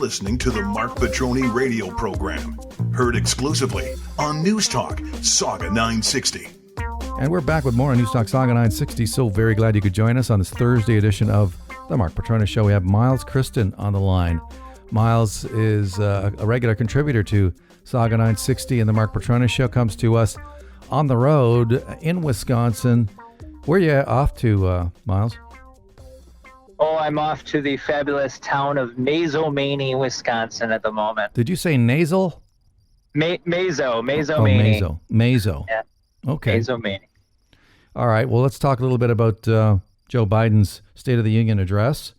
listening to the Mark Petroni radio program, heard exclusively on News Talk Saga 960. And we're back with more on News Talk Saga 960. So very glad you could join us on this Thursday edition of the Mark Petroni Show. We have Miles Kristen on the line. Miles is a regular contributor to Saga 960, and the Mark Petroni Show comes to us on the road in Wisconsin. Where are you off to, Miles? Oh, I'm off to the fabulous town of Mazomanie, Wisconsin at the moment. Did you say nasal? Mazomanie. Oh, Mazo. Yeah. Okay. Mazomanie. All right. Well, let's talk a little bit about Joe Biden's State of the Union address,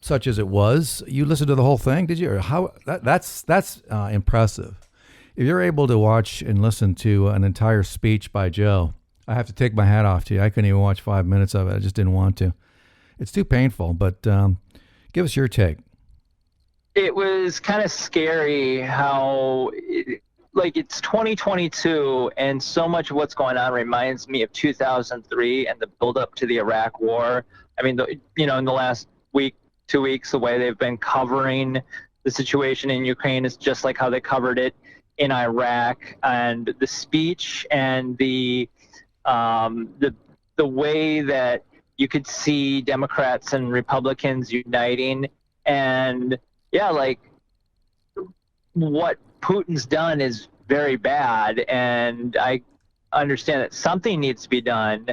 such as it was. You listened to the whole thing, did you? Or how? That's impressive. If you're able to watch and listen to an entire speech by Joe, I have to take my hat off to you. I couldn't even watch 5 minutes of it. I just didn't want to. It's too painful, but give us your take. It was kind of scary how, it's 2022, and so much of what's going on reminds me of 2003 and the buildup to the Iraq War. I mean, in the last week, 2 weeks, the way they've been covering the situation in Ukraine is just like how they covered it in Iraq. And the speech and the way that you could see Democrats and Republicans uniting, and what Putin's done is very bad, and I understand that something needs to be done,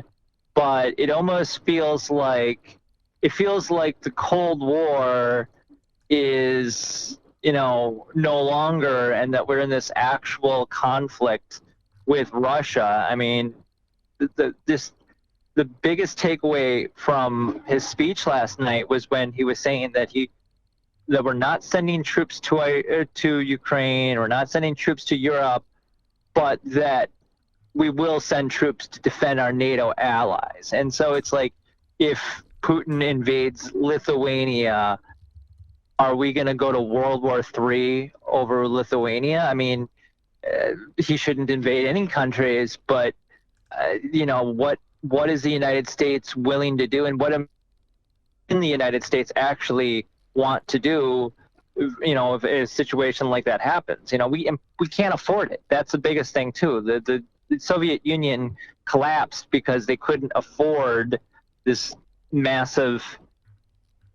but it almost feels like the Cold War is, no longer, and that we're in this actual conflict with Russia. I mean, the biggest takeaway from his speech last night was when he was saying that we're not sending troops to Ukraine, or not sending troops to Europe, but that we will send troops to defend our NATO allies. And so it's like, if Putin invades Lithuania, are we going to go to World War III over Lithuania? I mean, he shouldn't invade any countries, but what is the United States willing to do, and what in the United States actually want to do, if a situation like that happens? We can't afford it. That's the biggest thing too. The Soviet Union collapsed because they couldn't afford this massive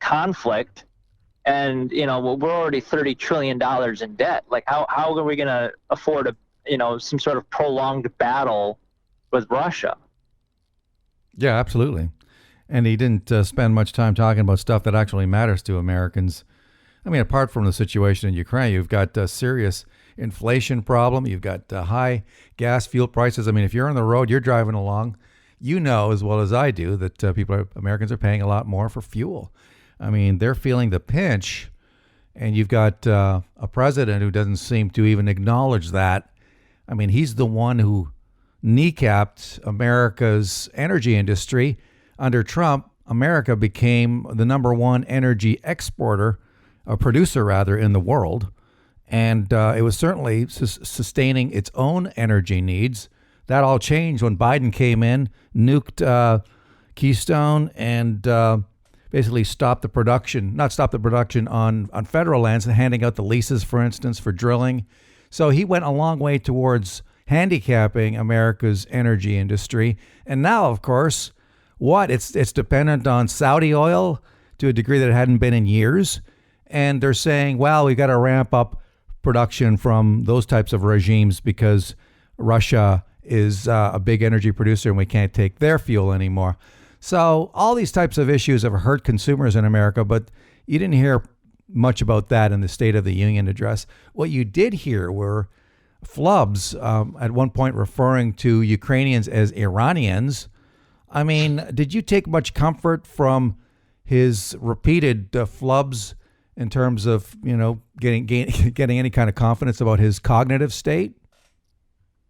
conflict, and we're already $30 trillion in debt. Like, how are we going to afford some sort of prolonged battle with Russia? Yeah, absolutely. And he didn't spend much time talking about stuff that actually matters to Americans. I mean, apart from the situation in Ukraine, you've got a serious inflation problem. You've got high gas fuel prices. I mean, if you're on the road, you're driving along, as well as I do, that Americans are paying a lot more for fuel. I mean, they're feeling the pinch, and you've got a president who doesn't seem to even acknowledge that. I mean, he's the one who kneecapped America's energy industry. Under Trump, America became the number one energy producer in the world. And it was certainly sustaining its own energy needs. That all changed when Biden came in, nuked Keystone, and basically not stop the production on federal lands, handing out the leases, for instance, for drilling. So he went a long way towards handicapping America's energy industry. And now, of course, it's dependent on Saudi oil to a degree that it hadn't been in years. And they're saying, well, we've got to ramp up production from those types of regimes because Russia is a big energy producer and we can't take their fuel anymore. So all these types of issues have hurt consumers in America, but you didn't hear much about that in the State of the Union address. What you did hear were flubs, at one point referring to Ukrainians as Iranians. I mean, did you take much comfort from his repeated flubs in terms of, getting any kind of confidence about his cognitive state?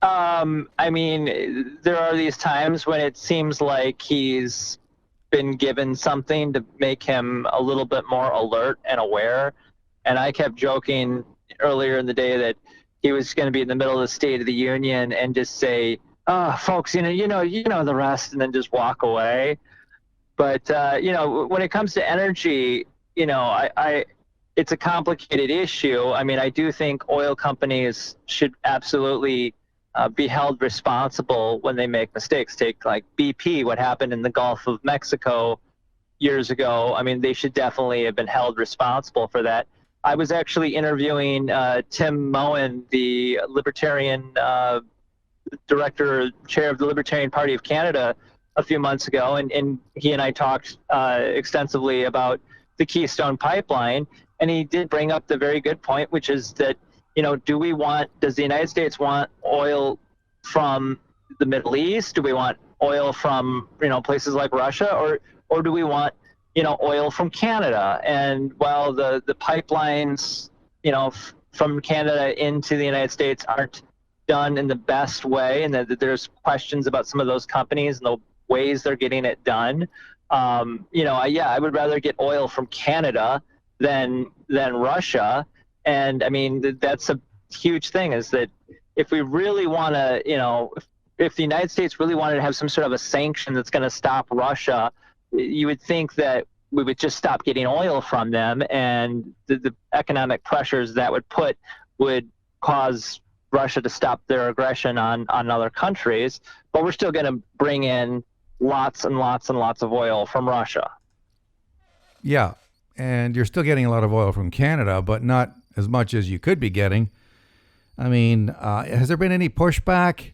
I mean, there are these times when it seems like he's been given something to make him a little bit more alert and aware. And I kept joking earlier in the day that he was going to be in the middle of the State of the Union and just say, "Oh, folks, you know the rest," and then just walk away. But when it comes to energy, it's a complicated issue. I mean, I do think oil companies should absolutely be held responsible when they make mistakes. Take like BP, what happened in the Gulf of Mexico years ago. I mean, they should definitely have been held responsible for that. I was actually interviewing Tim Moen, the Libertarian chair of the Libertarian Party of Canada, a few months ago, and he and I talked extensively about the Keystone Pipeline, and he did bring up the very good point, which is that, does the United States want oil from the Middle East? Do we want oil from, places like Russia, or do we want, oil from Canada? And while the pipelines, from Canada into the United States aren't done in the best way, and that there's questions about some of those companies and the ways they're getting it done, I would rather get oil from Canada than Russia. And I mean, that's a huge thing, is that if we really want to, if the United States really wanted to have some sort of a sanction that's going to stop Russia, you would think that we would just stop getting oil from them, and the economic pressures that would put would cause Russia to stop their aggression on other countries. But we're still going to bring in lots and lots and lots of oil from Russia. Yeah, and you're still getting a lot of oil from Canada, but not as much as you could be getting. I mean, has there been any pushback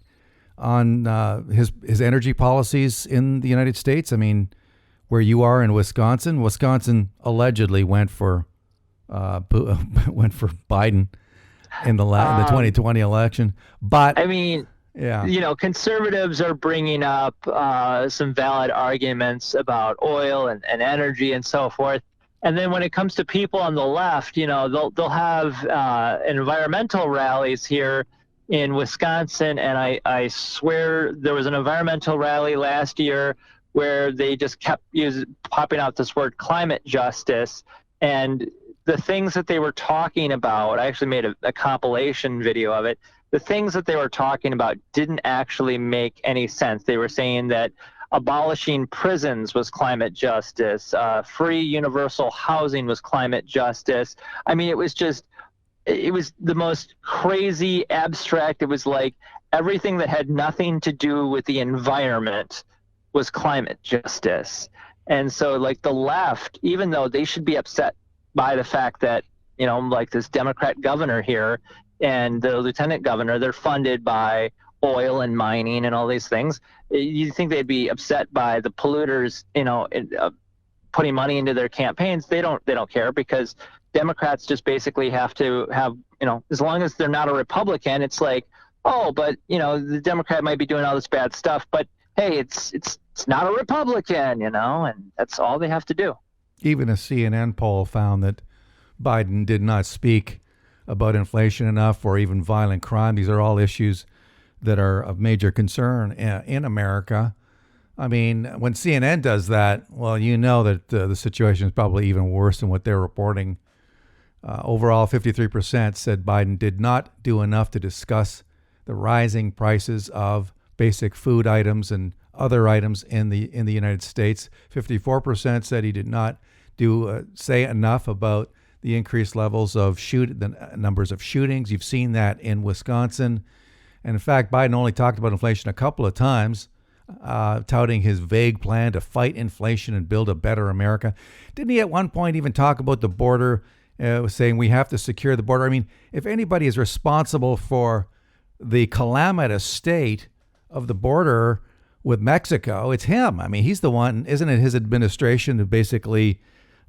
on his energy policies in the United States? I mean, where you are in Wisconsin allegedly went for Biden in the 2020 election. But I mean, yeah, conservatives are bringing up some valid arguments about oil and energy and so forth. And then when it comes to people on the left, they'll have environmental rallies here in Wisconsin. And I swear there was an environmental rally last year where they just kept popping out this word climate justice. And the things that they were talking about, I actually made a compilation video of it. The things that they were talking about didn't actually make any sense. They were saying that abolishing prisons was climate justice, free universal housing was climate justice. I mean, it was the most crazy, abstract. It was like everything that had nothing to do with the environment was climate justice. And so, like, the left, even though they should be upset by the fact that, like this Democrat governor here and the lieutenant governor, they're funded by oil and mining and all these things. You think they'd be upset by the polluters, putting money into their campaigns? They don't care, because Democrats just basically have to have, as long as they're not a Republican, it's like, oh, but the Democrat might be doing all this bad stuff, but hey, it's not a Republican, and that's all they have to do. Even a CNN poll found that Biden did not speak about inflation enough, or even violent crime. These are all issues that are of major concern in America. I mean, when CNN does that, well, that the situation is probably even worse than what they're reporting. Overall, 53% said Biden did not do enough to discuss the rising prices of basic food items and other items in the United States. 54% said he did not say enough about the increased levels of the numbers of shootings. You've seen that in Wisconsin. And in fact, Biden only talked about inflation a couple of times, touting his vague plan to fight inflation and build a better America. Didn't he at one point even talk about the border, saying we have to secure the border? I mean, if anybody is responsible for the calamitous state of the border with Mexico, it's him. I mean, he's the one, isn't it his administration who basically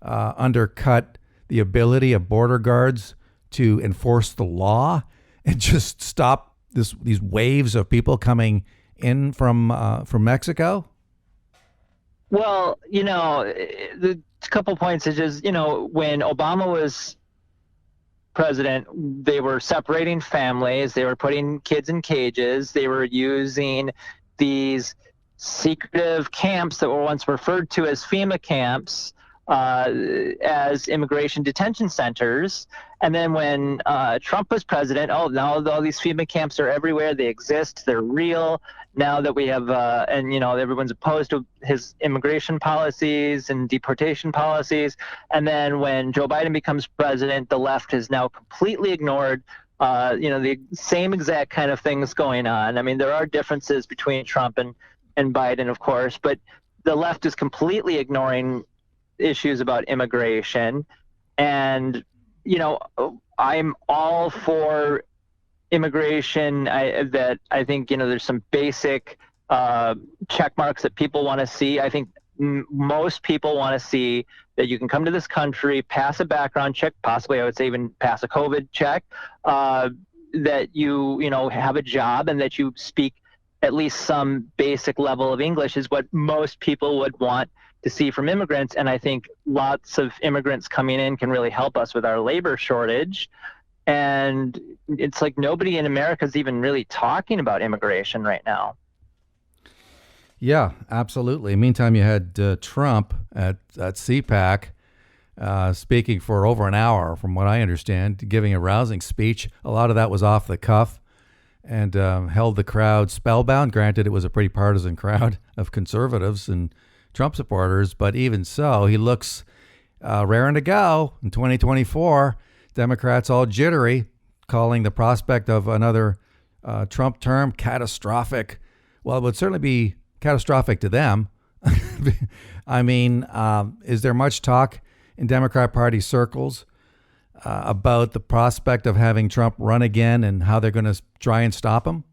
undercut the ability of border guards to enforce the law and just stop these waves of people coming in from Mexico? Well, the couple points is just, when Obama was president, they were separating families, they were putting kids in cages, they were using these secretive camps that were once referred to as FEMA camps as immigration detention centers. And then when Trump was president, now all these FEMA camps are everywhere. They exist. They're real. Now that we have, and everyone's opposed to his immigration policies and deportation policies. And then when Joe Biden becomes president, the left has now completely ignored the same exact kind of things going on. I mean, there are differences between Trump and Biden, of course, but the left is completely ignoring issues about immigration. And, I'm all for immigration. I think, there's some basic check marks that people want to see. I think most people want to see that you can come to this country, pass a background check, possibly I would say even pass a COVID check, that you have a job and that you speak at least some basic level of English is what most people would want to see from immigrants. And I think lots of immigrants coming in can really help us with our labor shortage. And it's like nobody in America is even really talking about immigration right now. Yeah, absolutely. Meantime, you had Trump at CPAC speaking for over an hour, from what I understand, giving a rousing speech. A lot of that was off the cuff and held the crowd spellbound. Granted, it was a pretty partisan crowd of conservatives and Trump supporters, but even so, he looks raring to go in 2024. Democrats all jittery, calling the prospect of another Trump term catastrophic. Well, it would certainly be catastrophic to them. I mean, is there much talk in Democrat Party circles about the prospect of having Trump run again and how they're going to try and stop him?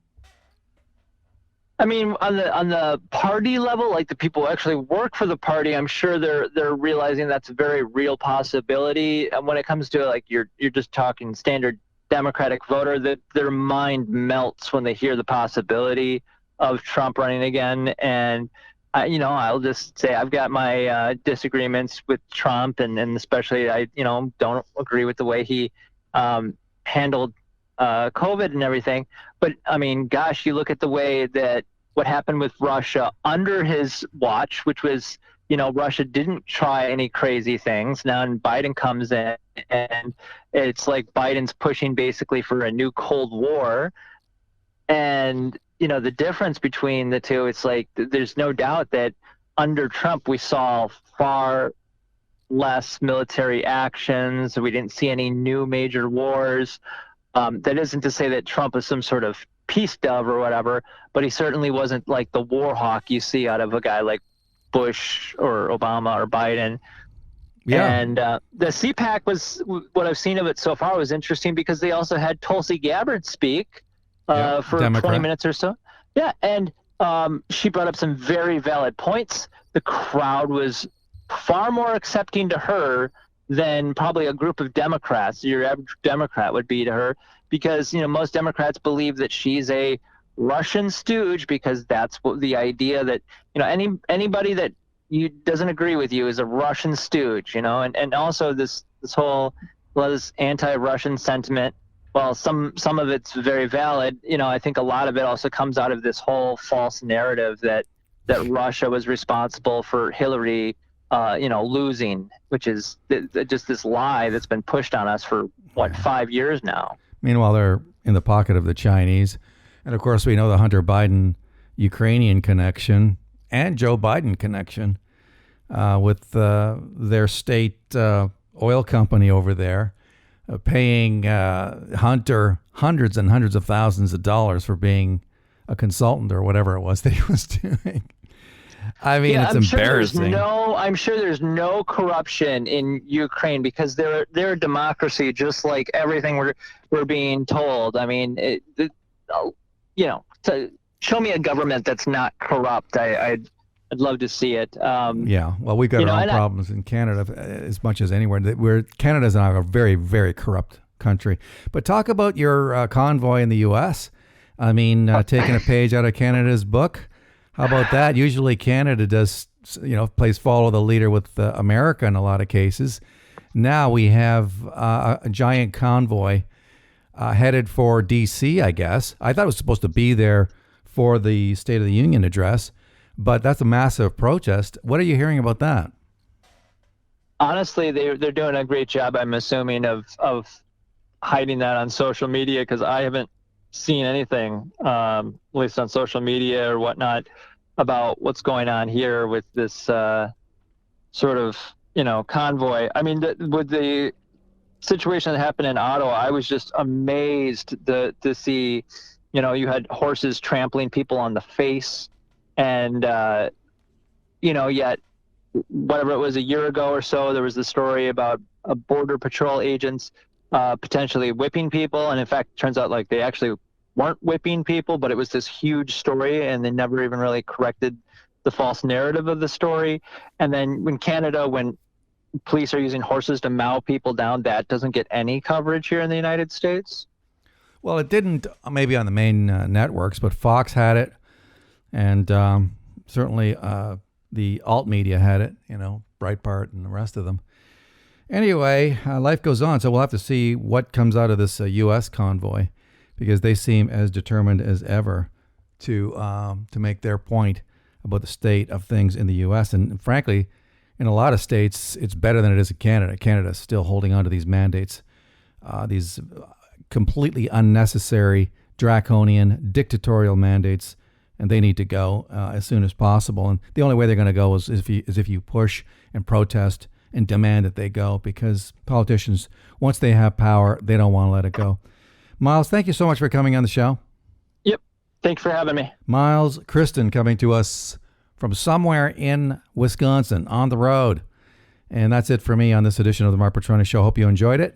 I mean, on the party level, like the people who actually work for the party, I'm sure they're realizing that's a very real possibility. And when it comes to like you're just talking standard Democratic voter, that their mind melts when they hear the possibility of Trump running again. And I'll just say I've got my disagreements with Trump, and especially I don't agree with the way he handled COVID and everything. But I mean, gosh, you look at the way that what happened with Russia under his watch, which was, Russia didn't try any crazy things. Now Biden comes in and it's like Biden's pushing basically for a new Cold War. And, the difference between the two, it's like there's no doubt that under Trump, we saw far less military actions. We didn't see any new major wars. That isn't to say that Trump is some sort of peace dove or whatever, but he certainly wasn't like the war hawk you see out of a guy like Bush or Obama or Biden. Yeah. And the CPAC was, what I've seen of it so far was interesting because they also had Tulsi Gabbard speak for Democrat. 20 minutes or so. Yeah. And she brought up some very valid points. The crowd was far more accepting to her than probably a group of Democrats, your average Democrat would be to her, because, most Democrats believe that she's a Russian stooge, because that's what the idea that, anybody that doesn't agree with you is a Russian stooge, and also this whole this anti-Russian sentiment. Well, some of it's very valid. I think a lot of it also comes out of this whole false narrative that Russia was responsible for Hillary losing, which is just this lie that's been pushed on us for 5 years now. Meanwhile, they're in the pocket of the Chinese. And of course, we know the Hunter Biden Ukrainian connection and Joe Biden connection with their state oil company over there, paying Hunter hundreds and hundreds of thousands of dollars for being a consultant or whatever it was that he was doing. I mean, it's embarrassing. I'm sure there's no corruption in Ukraine because they're a democracy, just like everything we're being told. I mean, to show me a government that's not corrupt. I'd love to see it. Yeah, well, we've got our own problems in Canada as much as anywhere. Canada's a very, very corrupt country. But talk about your convoy in the U.S. I mean, taking a page out of Canada's book. How about that? Usually Canada does, plays follow the leader with America in a lot of cases. Now we have a giant convoy headed for D.C., I guess. I thought it was supposed to be there for the State of the Union address, but that's a massive protest. What are you hearing about that? honestly, they're doing a great job, I'm assuming, of hiding that on social media, because I haven't seen anything, at least on social media or whatnot, about what's going on here with this sort of, convoy. I mean, with the situation that happened in Ottawa, I was just amazed to see, you had horses trampling people on the face, and yet whatever it was, a year ago or so, there was the story about border patrol agents potentially whipping people, and in fact, it turns out like they actually weren't whipping people, but it was this huge story, and they never even really corrected the false narrative of the story. And then in Canada, when police are using horses to mow people down, that doesn't get any coverage here in the United States. Well, it didn't maybe on the main networks, but Fox had it, and certainly the alt media had it, Breitbart and the rest of them. Anyway, life goes on, so we'll have to see what comes out of this U.S. convoy, because they seem as determined as ever to make their point about the state of things in the U.S. And frankly, in a lot of states, it's better than it is in Canada. Canada's still holding on to these mandates, these completely unnecessary, draconian, dictatorial mandates, and they need to go as soon as possible. And the only way they're going to go is if you push and protest and demand that they go, because politicians, once they have power, they don't want to let it go. Miles, thank you so much for coming on the show. Yep. Thanks for having me. Miles Kristen coming to us from somewhere in Wisconsin on the road. And that's it for me on this edition of the Mark Petroni Show. Hope you enjoyed it.